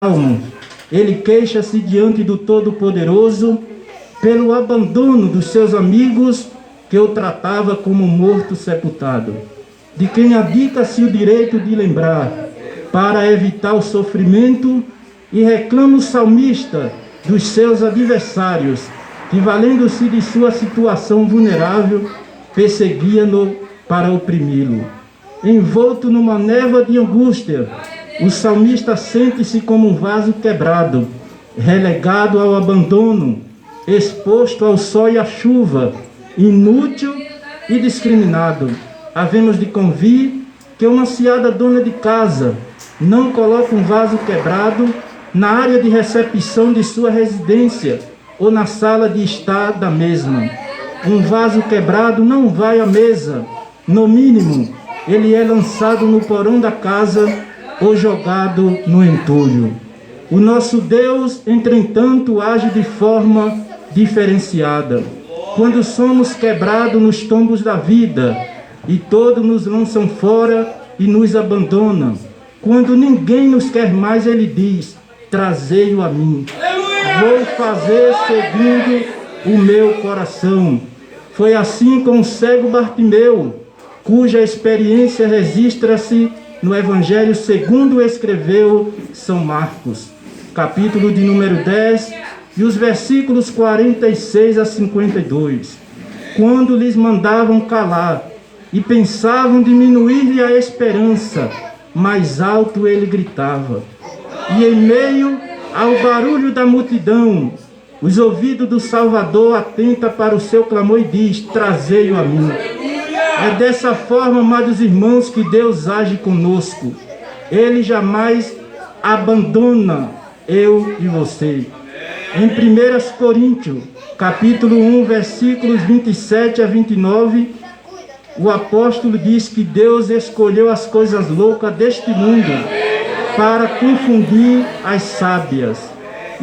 Salmo, ele queixa-se diante do Todo-Poderoso pelo abandono dos seus amigos que o tratava como morto sepultado, de quem abdica-se o direito de lembrar, para evitar o sofrimento, e reclama o salmista dos seus adversários, que, valendo-se de sua situação vulnerável, perseguia-no para oprimi-lo. Envolto numa névoa de angústia, o salmista sente-se como um vaso quebrado, relegado ao abandono, exposto ao sol e à chuva, inútil e discriminado. Havemos de convir que uma anciada dona de casa não coloca um vaso quebrado na área de recepção de sua residência ou na sala de estar da mesma. Um vaso quebrado não vai à mesa. No mínimo, ele é lançado no porão da casa ou jogado no entulho. O nosso Deus, entretanto, age de forma diferenciada. Quando somos quebrados nos tombos da vida e todos nos lançam fora e nos abandonam, quando ninguém nos quer mais, ele diz: trazei-o a mim. Vou fazer segundo o meu coração. Foi assim com o cego Bartimeu, cuja experiência registra-se no Evangelho segundo escreveu São Marcos, capítulo de número 10, e os versículos 46 a 52. Quando lhes mandavam calar e pensavam diminuir-lhe a esperança, mais alto ele gritava. E em meio ao barulho da multidão, os ouvidos do Salvador atenta para o seu clamor e diz: trazei-o a mim. É dessa forma, amados irmãos, que Deus age conosco. Ele jamais abandona eu e você. Em 1 Coríntios, capítulo 1, versículos 27 a 29, o apóstolo diz que Deus escolheu as coisas loucas deste mundo para confundir as sábias.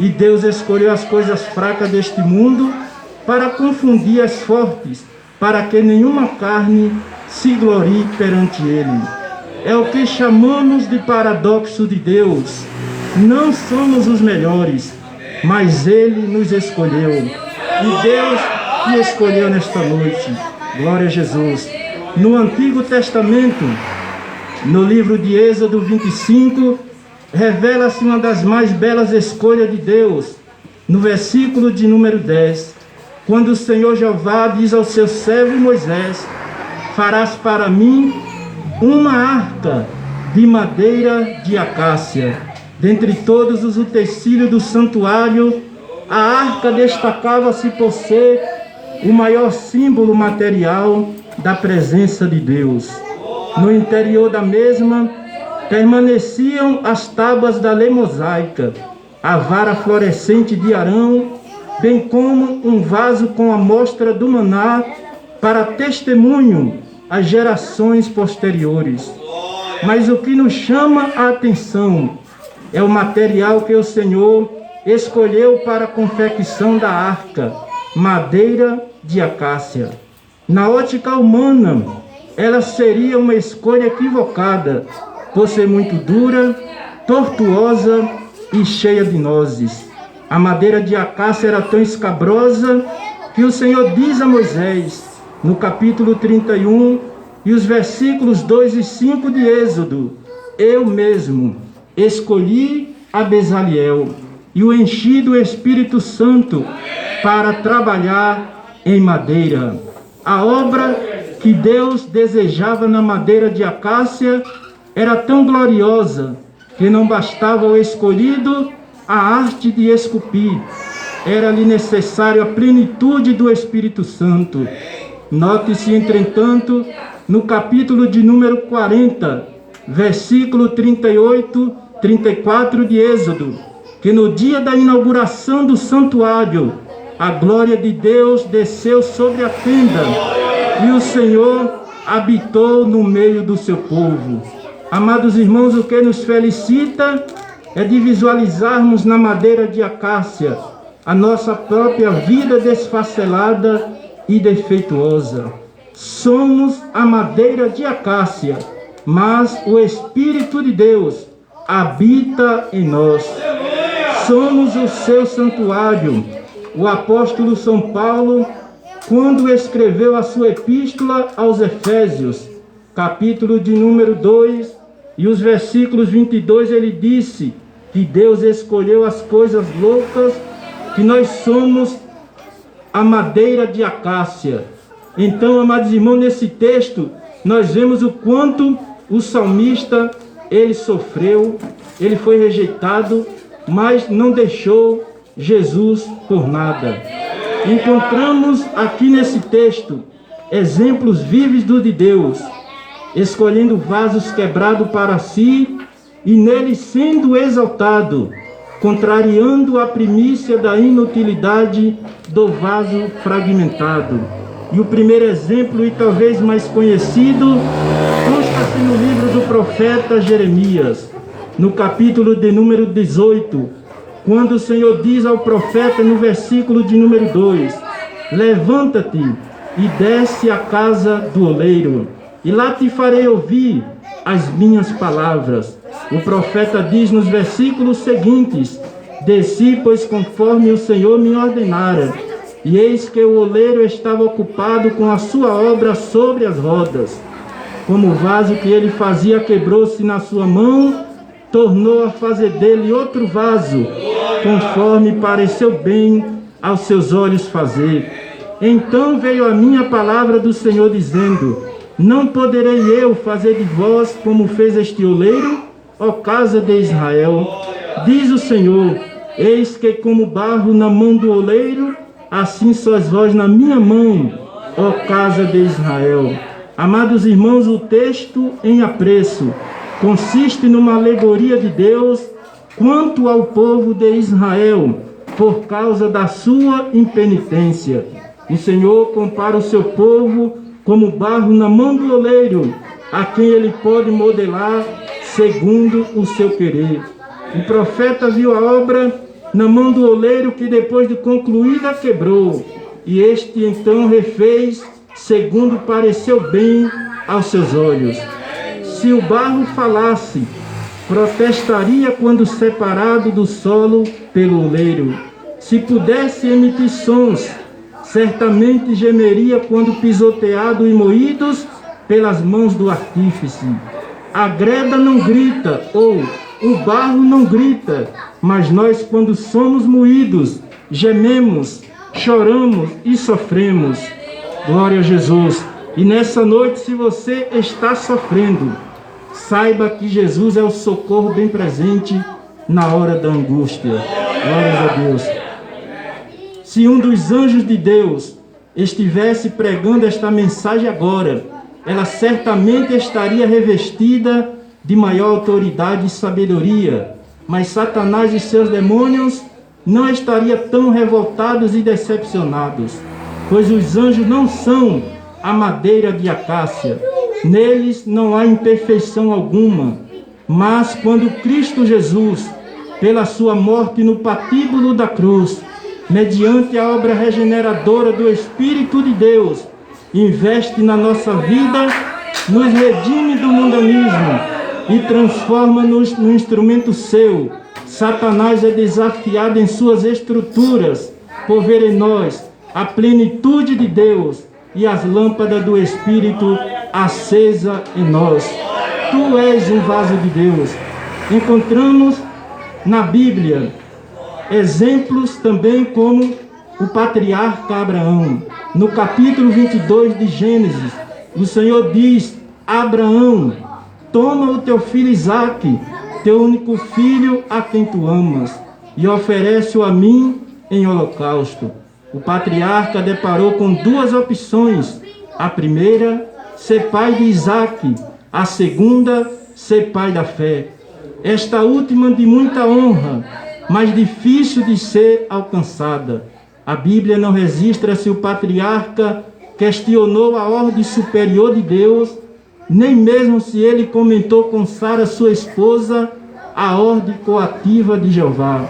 E Deus escolheu as coisas fracas deste mundo para confundir as fortes, para que nenhuma carne se glorie perante ele. É o que chamamos de paradoxo de Deus. Não somos os melhores, mas ele nos escolheu. E Deus te escolheu nesta noite. Glória a Jesus. No Antigo Testamento, no livro de Êxodo 25, revela-se uma das mais belas escolhas de Deus, no versículo de número 10. Quando o Senhor Jeová diz ao seu servo Moisés: farás para mim uma arca de madeira de acácia. Dentre todos os utensílios do santuário, a arca destacava-se por ser o maior símbolo material da presença de Deus. No interior da mesma permaneciam as tábuas da lei mosaica, a vara florescente de Arão, bem como um vaso com a amostra do maná para testemunho às gerações posteriores. Mas o que nos chama a atenção é o material que o Senhor escolheu para a confecção da arca: madeira de acácia. Na ótica humana, ela seria uma escolha equivocada, por ser muito dura, tortuosa e cheia de nozes. A madeira de acácia era tão escabrosa que o Senhor diz a Moisés, no capítulo 31, e os versículos 2 e 5 de Êxodo: eu mesmo escolhi a Bezaliel e o enchi do Espírito Santo para trabalhar em madeira. A obra que Deus desejava na madeira de acácia era tão gloriosa que não bastava ao escolhido a arte de esculpir. Era-lhe necessário a plenitude do Espírito Santo. Note-se, entretanto, no capítulo de número 40, versículo 38, 34 de Êxodo, que no dia da inauguração do santuário, a glória de Deus desceu sobre a tenda e o Senhor habitou no meio do seu povo. Amados irmãos, o que nos felicita é de visualizarmos na madeira de acácia a nossa própria vida desfacelada e defeituosa. Somos a madeira de acácia, mas o Espírito de Deus habita em nós. somos o seu santuário. O apóstolo São Paulo, quando escreveu a sua epístola aos Efésios, capítulo de número 2, e os versículos 22, ele disse que Deus escolheu as coisas loucas, que nós somos a madeira de acácia. Então, amados irmãos, nesse texto, nós vemos o quanto o salmista, ele sofreu, ele foi rejeitado, mas não deixou Jesus por nada. Encontramos aqui nesse texto exemplos vívidos de Deus, escolhendo vasos quebrados para si e nele sendo exaltado, contrariando a primícia da inutilidade do vaso fragmentado. E o primeiro exemplo, e talvez mais conhecido, consta-se no livro do profeta Jeremias, no capítulo de número 18, quando o Senhor diz ao profeta no versículo de número 2, levanta-te e desce à casa do oleiro, e lá te farei ouvir as minhas palavras. O profeta diz nos versículos seguintes, desci, pois conforme o Senhor me ordenara, e eis que o oleiro estava ocupado com a sua obra sobre as rodas. Como o vaso que ele fazia quebrou-se na sua mão, tornou a fazer dele outro vaso, conforme pareceu bem aos seus olhos fazer. Então veio a minha palavra do Senhor dizendo, não poderei eu fazer de vós como fez este oleiro, ó casa de Israel? Diz o Senhor, eis que como barro na mão do oleiro, assim sois vós na minha mão, ó casa de Israel. Amados irmãos, o texto em apreço consiste numa alegoria de Deus quanto ao povo de Israel, por causa da sua impenitência. O Senhor compara o seu povo como barro na mão do oleiro, a quem ele pode modelar segundo o seu querer. O profeta viu a obra na mão do oleiro, que depois de concluída quebrou, e este então refez segundo pareceu bem aos seus olhos. Se o barro falasse, protestaria quando separado do solo pelo oleiro. Se pudesse emitir sons, certamente gemeria quando pisoteado e moídos pelas mãos do artífice. A greda não grita, ou o barro não grita, mas nós, quando somos moídos, gememos, choramos e sofremos. Glória a Jesus. E nessa noite, se você está sofrendo, saiba que Jesus é o socorro bem presente na hora da angústia. Glória a Deus. Se um dos anjos de Deus estivesse pregando esta mensagem agora, ela certamente estaria revestida de maior autoridade e sabedoria, mas Satanás e seus demônios não estariam tão revoltados e decepcionados, pois os anjos não são a madeira de acácia, neles não há imperfeição alguma, mas quando Cristo Jesus, pela sua morte no patíbulo da cruz, mediante a obra regeneradora do Espírito de Deus, investe na nossa vida, nos redime do mundanismo e transforma-nos no instrumento seu. Satanás é desafiado em suas estruturas por ver em nós a plenitude de Deus e as lâmpadas do Espírito acesa em nós. Tu és um vaso de Deus. Encontramos na Bíblia exemplos também como o patriarca Abraão. No capítulo 22 de Gênesis, o Senhor diz, Abraão, toma o teu filho Isaque, teu único filho a quem tu amas, e oferece-o a mim em holocausto. O patriarca deparou com duas opções. A primeira, ser pai de Isaque. A segunda, ser pai da fé. Esta última de muita honra, mas difícil de ser alcançada. A Bíblia não registra se o patriarca questionou a ordem superior de Deus, nem mesmo se ele comentou com Sara, sua esposa, a ordem coativa de Jeová.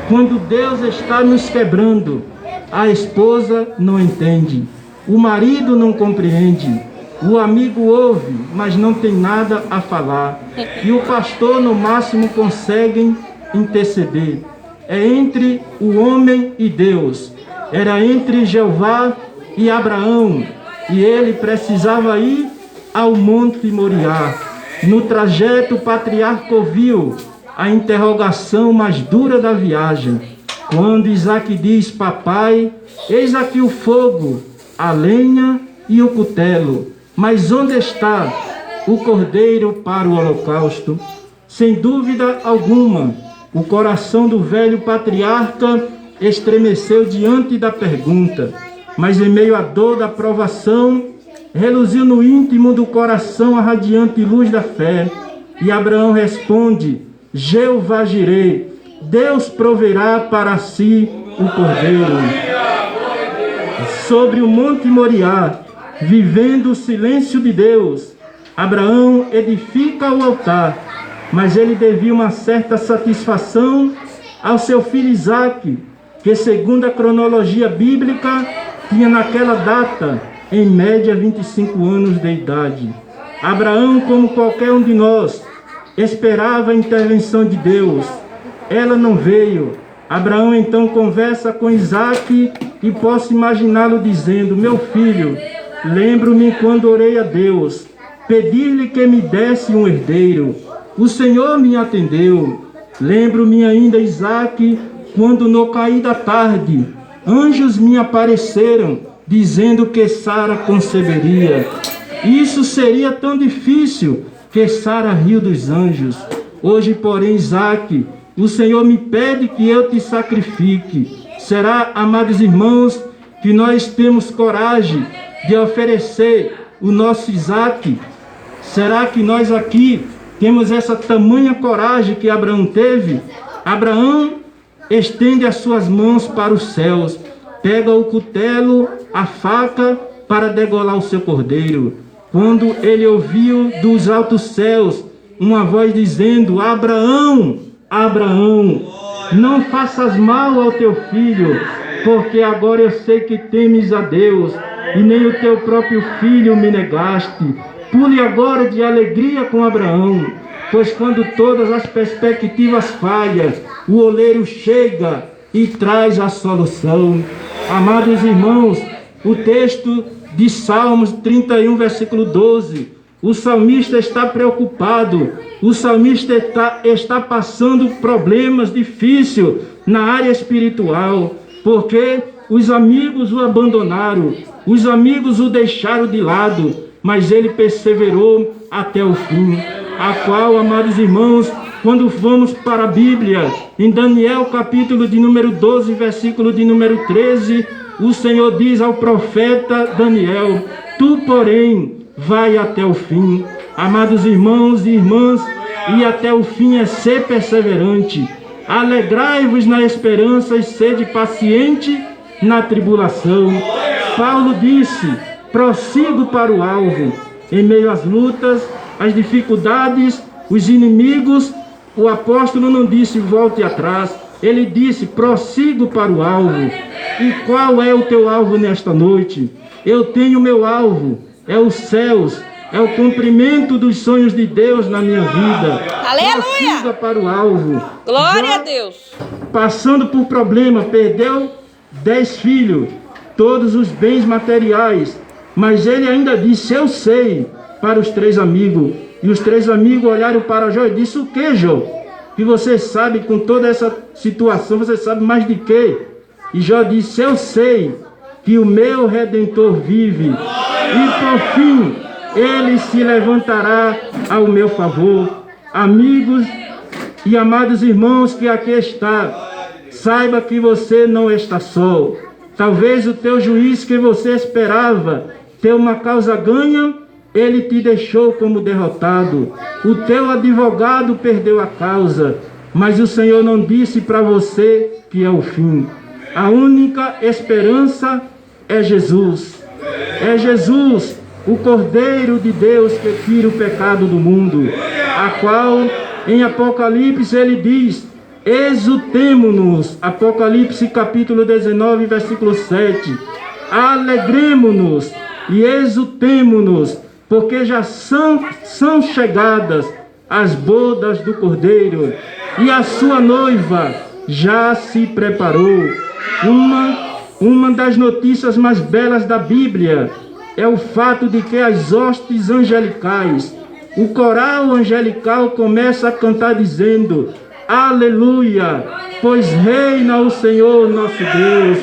Quando Deus está nos quebrando, a esposa não entende, o marido não compreende, o amigo ouve, mas não tem nada a falar, e o pastor no máximo consegue interceder. é entre o homem e Deus. Era entre Jeová e Abraão. E ele precisava ir ao Monte Moriá. No trajeto, o patriarca ouviu a interrogação mais dura da viagem. Quando Isaque diz: papai, eis aqui o fogo, a lenha e o cutelo, mas onde está o cordeiro para o holocausto? Sem dúvida alguma, o coração do velho patriarca estremeceu diante da pergunta, mas em meio à dor da provação, reluziu no íntimo do coração a radiante luz da fé. E Abraão responde: Jeová Jireh, Deus proverá para si o cordeiro. Sobre o Monte Moriá, vivendo o silêncio de Deus, Abraão edifica o altar, mas ele devia uma certa satisfação ao seu filho Isaque, que segundo a cronologia bíblica, tinha naquela data, em média, 25 anos de idade. Abraão, como qualquer um de nós, esperava a intervenção de Deus. Ela não veio. Abraão então conversa com Isaque e posso imaginá-lo dizendo: meu filho, lembro-me quando orei a Deus, pedi-lhe que me desse um herdeiro. O Senhor me atendeu. Lembro-me ainda, Isaque, quando no cair da tarde, anjos me apareceram, dizendo que Sara conceberia. Isso seria tão difícil que Sara riu dos anjos. Hoje, porém, Isaque, o Senhor me pede que eu te sacrifique. Será, amados irmãos, que nós temos coragem de oferecer o nosso Isaque? Será que nós aqui temos essa tamanha coragem que Abraão teve? Abraão estende as suas mãos para os céus, pega o cutelo, a faca, para degolar o seu cordeiro. Quando ele ouviu dos altos céus uma voz dizendo: Abraão, Abraão, não faças mal ao teu filho, porque agora eu sei que temes a Deus, e nem o teu próprio filho me negaste. Pule agora de alegria com Abraão, pois quando todas as perspectivas falham, o oleiro chega e traz a solução. Amados irmãos, o texto de Salmos 31, versículo 12, o salmista está preocupado, o salmista está passando problemas difíceis na área espiritual, porque os amigos o abandonaram, os amigos o deixaram de lado, mas ele perseverou até o fim. A qual, amados irmãos, quando vamos para a Bíblia, em Daniel capítulo de número 12, versículo de número 13, o Senhor diz ao profeta Daniel: tu, porém, vai até o fim. Amados irmãos e irmãs, e até o fim é ser perseverante. Alegrai-vos na esperança e sede paciente na tribulação. Paulo disse: prossigo para o alvo. Em meio às lutas, às dificuldades, os inimigos, o apóstolo não disse volte atrás. Ele disse: prossigo para o alvo. E qual é o teu alvo nesta noite? Eu tenho meu alvo, é os céus, é o cumprimento dos sonhos de Deus na minha vida. Aleluia! Prossiga para o alvo. Glória a Deus! Passando por problema, perdeu 10 filhos, todos os bens materiais, mas ele ainda disse: eu sei, para os 3 amigos. E os 3 amigos olharam para Jó e disse: o que, Jó? Que você sabe, com toda essa situação, você sabe mais de quê? E Jó disse: eu sei que o meu Redentor vive, e por fim ele se levantará ao meu favor. Amigos e amados irmãos que aqui está, saiba que você não está só. Talvez o teu juiz que você esperava ter uma causa ganha, ele te deixou como derrotado. O teu advogado perdeu a causa, mas o Senhor não disse para você que é o fim. A única esperança é Jesus. É Jesus, o Cordeiro de Deus que tira o pecado do mundo, a qual em Apocalipse ele diz: exultemo-nos. Apocalipse capítulo 19, versículo 7. Alegremo-nos e exultemo-nos, porque já são chegadas as bodas do Cordeiro, e a sua noiva já se preparou. Uma das notícias mais belas da Bíblia é o fato de que as hostes angelicais, o coral angelical começa a cantar dizendo: aleluia, pois reina o Senhor nosso Deus,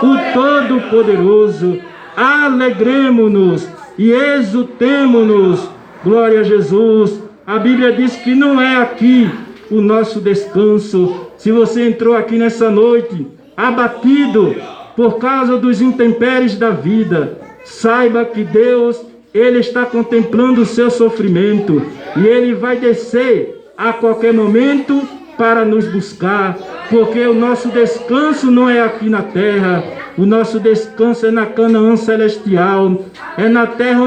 o Todo-Poderoso. Alegremo-nos e exultemo-nos. Glória a Jesus. A Bíblia diz que não é aqui o nosso descanso. Se você entrou aqui nessa noite abatido por causa dos intempéries da vida, saiba que Deus, Ele está contemplando o seu sofrimento e Ele vai descer a qualquer momento para nos buscar, porque o nosso descanso não é aqui na terra, o nosso descanso é na Canaã celestial, é na terra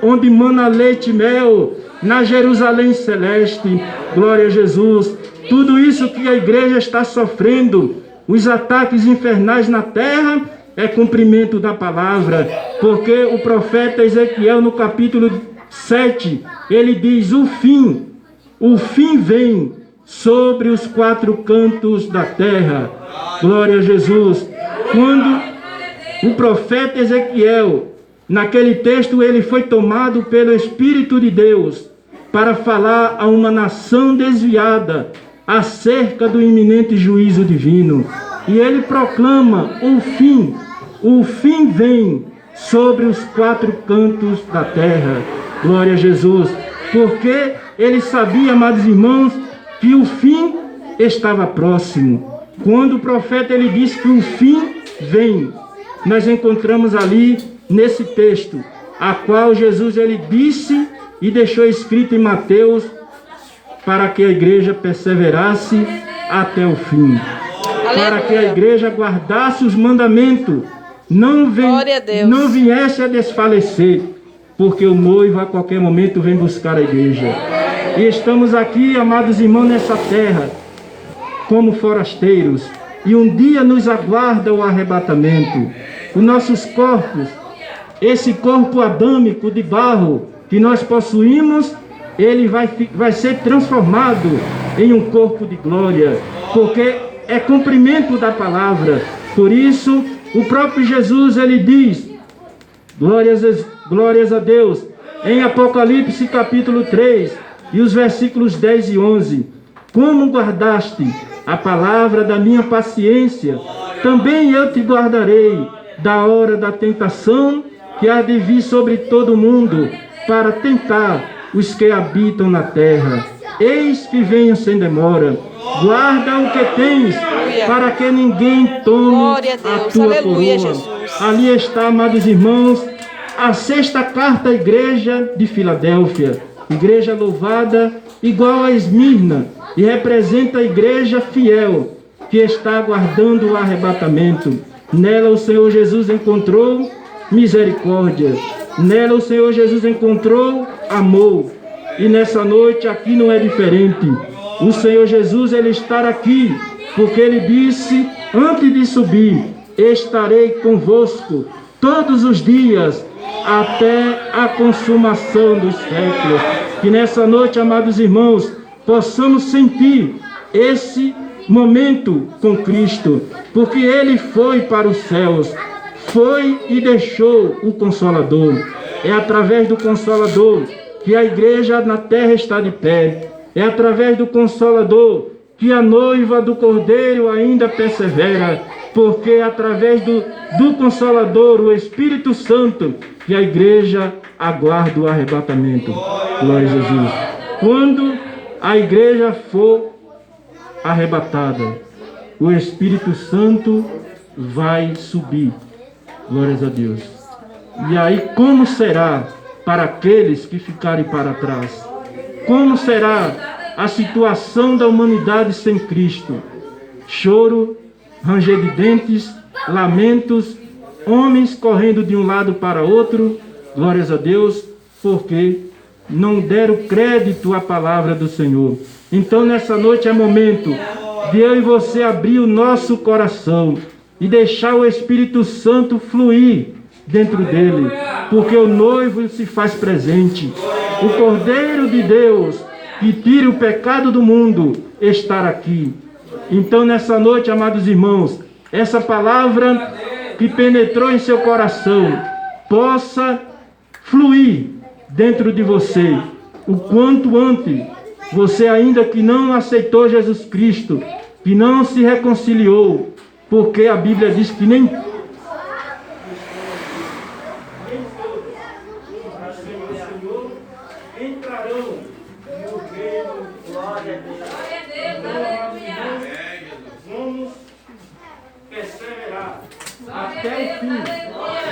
onde mana leite e mel, na Jerusalém celeste. Glória a Jesus. Tudo isso que a igreja está sofrendo, os ataques infernais na terra, é cumprimento da palavra, porque o profeta Ezequiel, no capítulo 7, ele diz: o fim vem sobre os quatro cantos da terra. Glória a Jesus. Quando o profeta Ezequiel, naquele texto, ele foi tomado pelo Espírito de Deus para falar a uma nação desviada acerca do iminente juízo divino. E ele proclama: o fim vem sobre os quatro cantos da terra. Glória a Jesus. Porque ele sabia, amados irmãos, que o fim estava próximo. Quando o profeta ele diz que o fim vem, nós encontramos ali nesse texto, a qual Jesus ele disse e deixou escrito em Mateus, para que a igreja perseverasse até o fim. Para que a igreja guardasse os mandamentos, não viesse a desfalecer, porque o noivo a qualquer momento vem buscar a igreja. E estamos aqui, amados irmãos, nessa terra, como forasteiros, e um dia nos aguarda o arrebatamento. Os nossos corpos, esse corpo adâmico de barro que nós possuímos, ele vai ser transformado em um corpo de glória, porque é cumprimento da palavra. Por isso, o próprio Jesus, ele diz, glórias a Deus, em Apocalipse capítulo 3, e os versículos 10 e 11, como guardaste a palavra da minha paciência, também eu te guardarei da hora da tentação, que há de vir sobre todo o mundo, para tentar os que habitam na terra. Eis que venho sem demora. Guarda o que tens, para que ninguém tome a tua coroa. Ali está, amados irmãos, a sexta carta à igreja de Filadélfia. Igreja louvada, igual a Esmirna, e representa a igreja fiel, que está aguardando o arrebatamento. Nela o Senhor Jesus encontrou misericórdia. Nela o Senhor Jesus encontrou amor. E nessa noite aqui não é diferente. O Senhor Jesus, ele está aqui, porque ele disse, antes de subir: estarei convosco todos os dias, até a consumação dos séculos. Que nessa noite, amados irmãos, possamos sentir esse momento com Cristo, porque ele foi para os céus, foi e deixou o Consolador. É através do Consolador que a igreja na terra está de pé. É através do Consolador que a noiva do Cordeiro ainda persevera, porque é através do Consolador, o Espírito Santo, que a igreja aguarda o arrebatamento. Glória a Jesus. Quando a igreja for arrebatada, o Espírito Santo vai subir. Glórias a Deus. E aí, como será para aqueles que ficarem para trás? Como será a situação da humanidade sem Cristo? Choro, ranger de dentes, lamentos, homens correndo de um lado para outro, glórias a Deus, porque não deram crédito à palavra do Senhor. Então nessa noite é momento de eu e você abrir o nosso coração e deixar o Espírito Santo fluir dentro dele, porque o noivo se faz presente. O Cordeiro de Deus, que tira o pecado do mundo, está aqui. Então, nessa noite, amados irmãos, essa palavra que penetrou em seu coração possa fluir dentro de você. O quanto antes, você ainda que não aceitou Jesus Cristo, que não se reconciliou, porque a Bíblia diz que nem entrarão no reino. Glória a Deus. Vamos perseverar até o fim.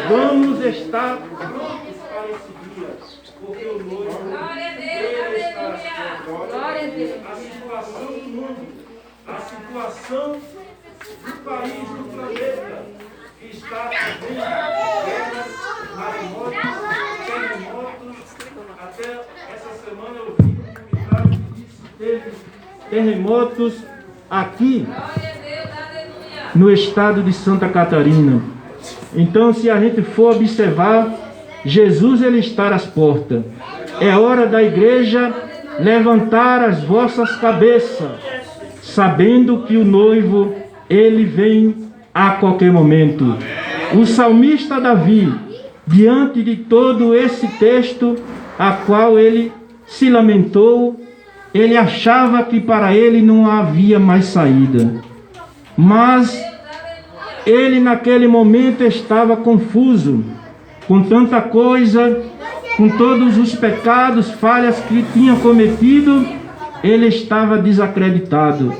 Vamos estar prontos para esse dia, porque o noivo está às portas. A situação do mundo, a situação do país, do planeta, que está vivendo guerras, terremotos. Até essa semana eu vi um comunicado que disse que teve terremotos aqui no estado de Santa Catarina. Então, se a gente for observar, Jesus ele está às portas. É hora da igreja levantar as vossas cabeças, sabendo que o noivo ele vem a qualquer momento. O salmista Davi, diante de todo esse texto, a qual ele se lamentou, ele achava que para ele não havia mais saída. Mas ele naquele momento estava confuso, com tanta coisa, com todos os pecados, falhas que tinha cometido, ele estava desacreditado.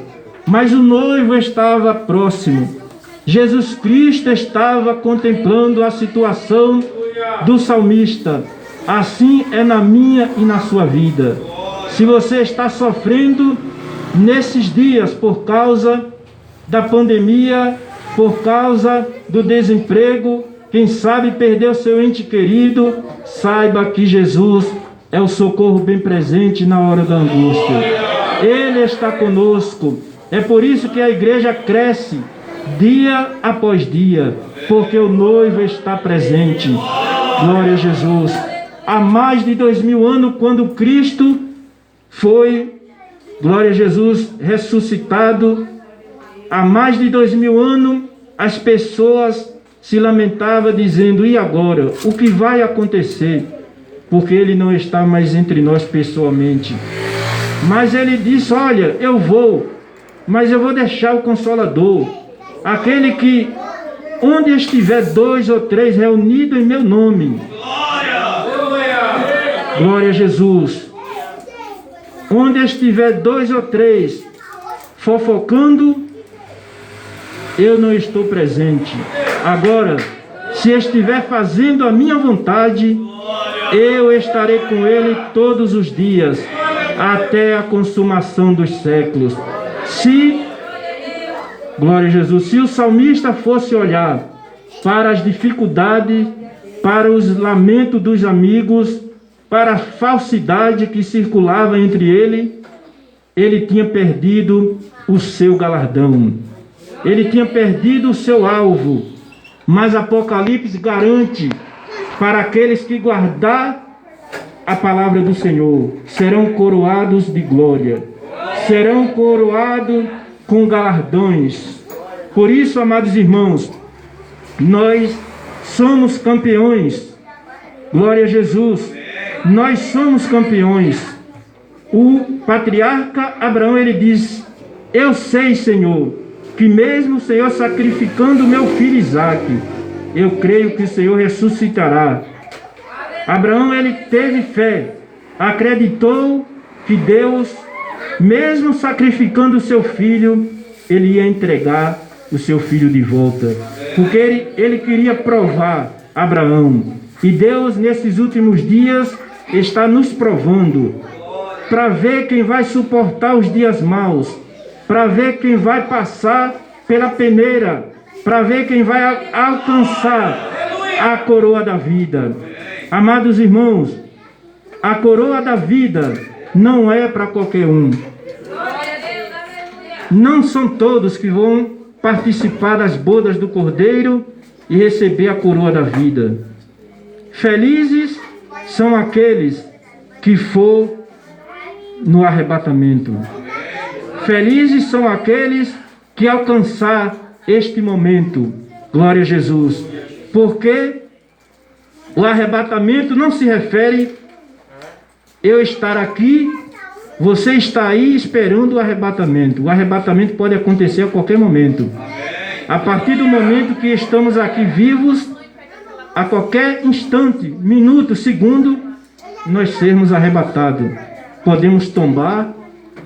Mas o noivo estava próximo. Jesus Cristo estava contemplando a situação do salmista. Assim é na minha e na sua vida. Se você está sofrendo nesses dias por causa da pandemia, por causa do desemprego, quem sabe perdeu seu ente querido, saiba que Jesus é o socorro bem presente na hora da angústia. Ele está conosco. É por isso que a igreja cresce dia após dia, porque o noivo está presente. Glória a Jesus. Há mais de 2000 anos, quando Cristo foi, glória a Jesus, ressuscitado, há mais de 2000 anos, as pessoas se lamentavam dizendo, e agora? O que vai acontecer? Porque ele não está mais entre nós pessoalmente. Mas ele disse, olha, eu vou, mas eu vou deixar o Consolador, aquele que, onde estiver 2 ou 3 reunidos em meu nome. Glória a Jesus. Onde estiver 2 ou 3 fofocando, eu não estou presente. Agora, se estiver fazendo a minha vontade, eu estarei com ele todos os dias, até a consumação dos séculos. Glória a Jesus, se o salmista fosse olhar para as dificuldades, para os lamentos dos amigos, para a falsidade que circulava entre ele tinha perdido o seu galardão. Ele tinha perdido o seu alvo. Mas Apocalipse garante para aqueles que guardar a palavra do Senhor, serão coroados de glória, serão coroados com galardões. Por isso, amados irmãos, nós somos campeões. Glória a Jesus. Nós somos campeões. O patriarca Abraão, ele diz, eu sei, Senhor, que mesmo o Senhor sacrificando o meu filho Isaque, eu creio que o Senhor ressuscitará. Abraão, ele teve fé, acreditou que Deus, mesmo sacrificando o seu filho, ele ia entregar o seu filho de volta, porque ele queria provar Abraão. E Deus, nesses últimos dias, está nos provando, para ver quem vai suportar os dias maus, para ver quem vai passar pela peneira, para ver quem vai alcançar a coroa da vida. Amados irmãos, a coroa da vida não é para qualquer um. Não são todos que vão participar das bodas do Cordeiro e receber a coroa da vida. Felizes são aqueles que for no arrebatamento. Felizes são aqueles que alcançar este momento. Glória a Jesus. Porque o arrebatamento não se refere eu estar aqui, você está aí esperando o arrebatamento. O arrebatamento pode acontecer a qualquer momento. A partir do momento que estamos aqui vivos, a qualquer instante, minuto, segundo, nós sermos arrebatados. Podemos tombar,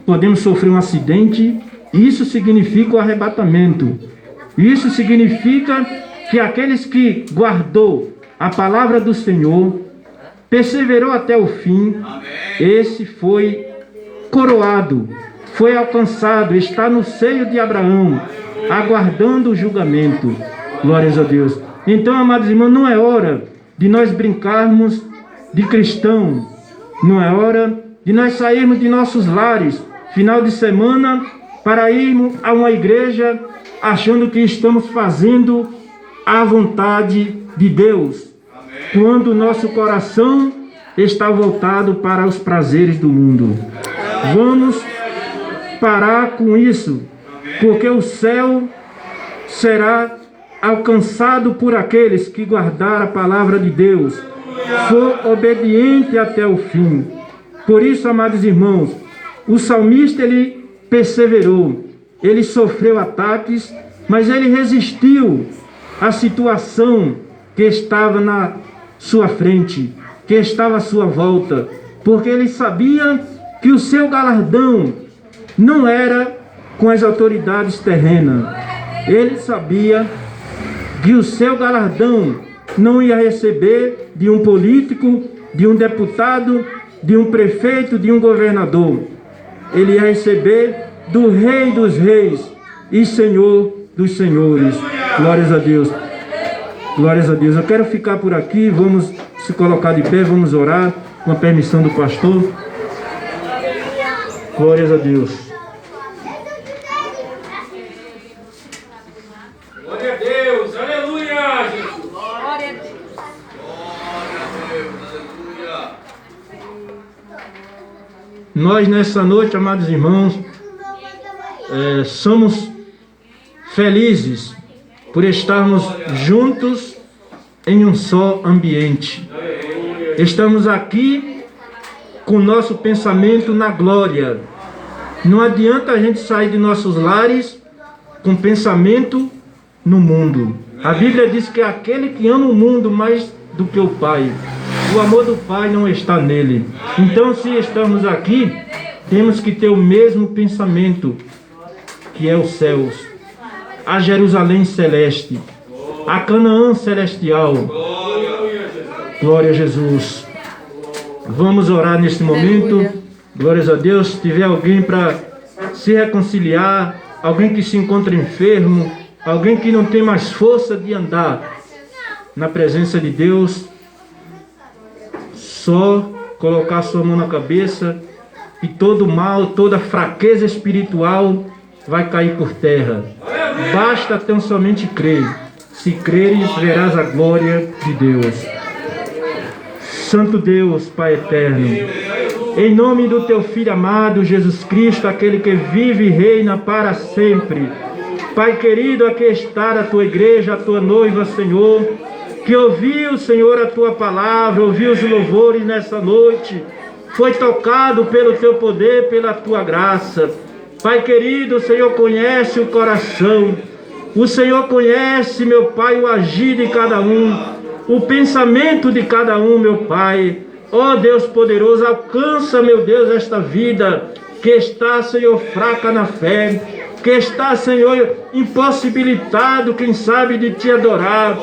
podemos sofrer um acidente. Isso significa o arrebatamento. Isso significa que aqueles que guardou a palavra do Senhor, perseverou até o fim, esse foi coroado, foi alcançado, está no seio de Abraão, aguardando o julgamento. Glórias a Deus. Então, amados irmãos, não é hora de nós brincarmos de cristão, não é hora de nós sairmos de nossos lares, final de semana, para irmos a uma igreja achando que estamos fazendo a vontade de Deus, quando o nosso coração está voltado para os prazeres do mundo. Vamos parar com isso, porque o céu será alcançado por aqueles que guardaram a palavra de Deus, for obediente até o fim. Por isso, amados irmãos, o salmista ele perseverou, ele sofreu ataques, mas ele resistiu à situação que estava na sua frente, que estava à sua volta, porque ele sabia que o seu galardão não era com as autoridades terrenas. Ele sabia que o seu galardão não ia receber de um político, de um deputado, de um prefeito, de um governador. Ele ia receber do Rei dos Reis e Senhor dos Senhores. Glórias a Deus. Glórias a Deus. Eu quero ficar por aqui, vamos se colocar de pé, vamos orar com a permissão do pastor. Glórias a Deus. Glória a Deus, aleluia, Jesus. Glória a Deus. Nós nessa noite, amados irmãos, somos felizes por estarmos juntos em um só ambiente. Estamos aqui com o nosso pensamento na glória. Não adianta a gente sair de nossos lares com pensamento no mundo. A Bíblia diz que é aquele que ama o mundo mais do que o Pai. O amor do Pai não está nele. Então, se estamos aqui, temos que ter o mesmo pensamento, que é os céus, a Jerusalém celeste, a Canaã celestial. Glória a Jesus. Vamos orar neste momento. Glórias a Deus. Se tiver alguém para se reconciliar, alguém que se encontra enfermo, alguém que não tem mais força de andar na presença de Deus, só colocar sua mão na cabeça e todo mal, toda fraqueza espiritual vai cair por terra. Basta tão somente crer. Se creres, verás a glória de Deus. Santo Deus, Pai eterno, em nome do Teu Filho amado, Jesus Cristo, aquele que vive e reina para sempre. Pai querido, aqui está a Tua igreja, a Tua noiva, Senhor, que ouviu, Senhor, a Tua palavra, ouviu os louvores nessa noite, foi tocado pelo Teu poder, pela Tua graça. Pai querido, o Senhor conhece o coração, o Senhor conhece, meu Pai, o agir de cada um, o pensamento de cada um, meu Pai. Ó Deus poderoso, alcança, meu Deus, esta vida que está, Senhor, fraca na fé, que está, Senhor, impossibilitado, quem sabe, de Te adorar.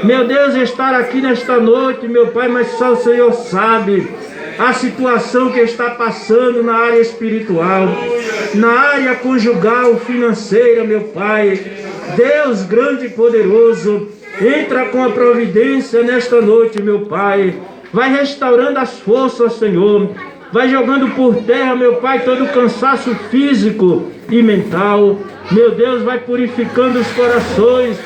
Meu Deus, estar aqui nesta noite, meu Pai, mas só o Senhor sabe a situação que está passando na área espiritual, na área conjugal, financeira, meu Pai. Deus grande e poderoso, entra com a providência nesta noite, meu Pai. Vai restaurando as forças, Senhor. Vai jogando por terra, meu Pai, todo o cansaço físico e mental. Meu Deus, vai purificando os corações.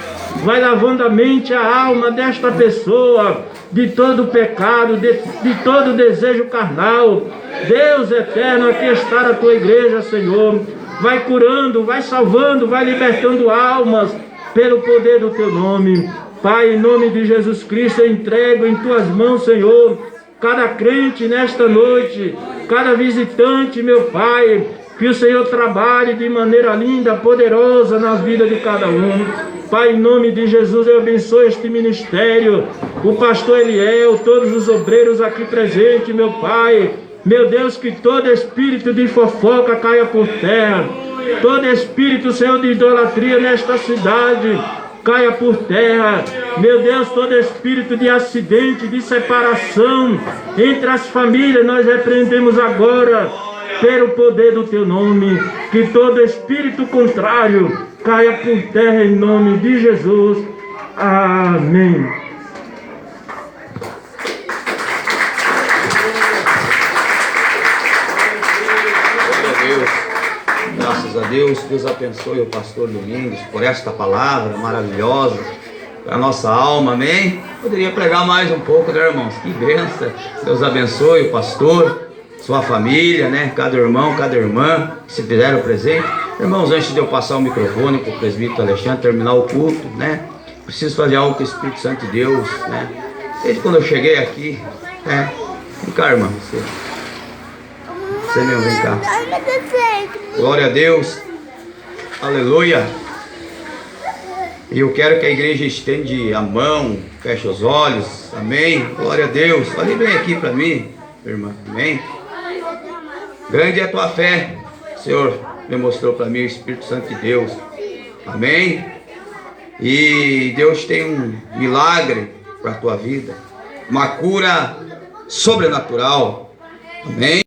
Vai lavando a mente, a alma desta pessoa de todo o pecado, de todo o desejo carnal. Deus eterno, aqui está a Tua igreja, Senhor. vai curando, vai salvando, vai libertando almas, pelo poder do teu nome. Pai, em nome de Jesus Cristo, eu entrego em tuas mãos, Senhor, cada crente nesta noite, cada visitante, meu Pai, que o Senhor trabalhe de maneira linda, poderosa na vida de cada um. Pai, em nome de Jesus, eu abençoo este ministério, o pastor Eliel, todos os obreiros aqui presentes, meu Pai. Meu Deus, que todo espírito de fofoca caia por terra, todo espírito, Senhor, de idolatria nesta cidade caia por terra. Meu Deus, todo espírito de acidente, de separação entre as famílias, nós repreendemos agora, pelo poder do teu nome. Que todo espírito contrário caia por terra em nome de Jesus. Amém. Graças a Deus, Deus abençoe o pastor Domingos por esta palavra maravilhosa para a nossa alma, amém? Poderia pregar mais um pouco, né, irmãos? Que bênção. Deus abençoe o pastor, sua família, né? Cada irmão, cada irmã que se fizeram presente. Irmãos, antes de eu passar o microfone para o presbítero Alexandre terminar o culto, né? Preciso fazer algo com o Espírito Santo de Deus, né? Desde quando eu cheguei aqui, né? Vem cá, irmão, você mesmo, vem cá. Glória a Deus. Aleluia. E eu quero que a igreja estende a mão, feche os olhos. Amém. Glória a Deus. Olhe bem aqui para mim, irmã. Amém. Grande é a tua fé. O Senhor me mostrou para mim o Espírito Santo de Deus. Amém. E Deus tem um milagre para a tua vida. Uma cura sobrenatural. Amém.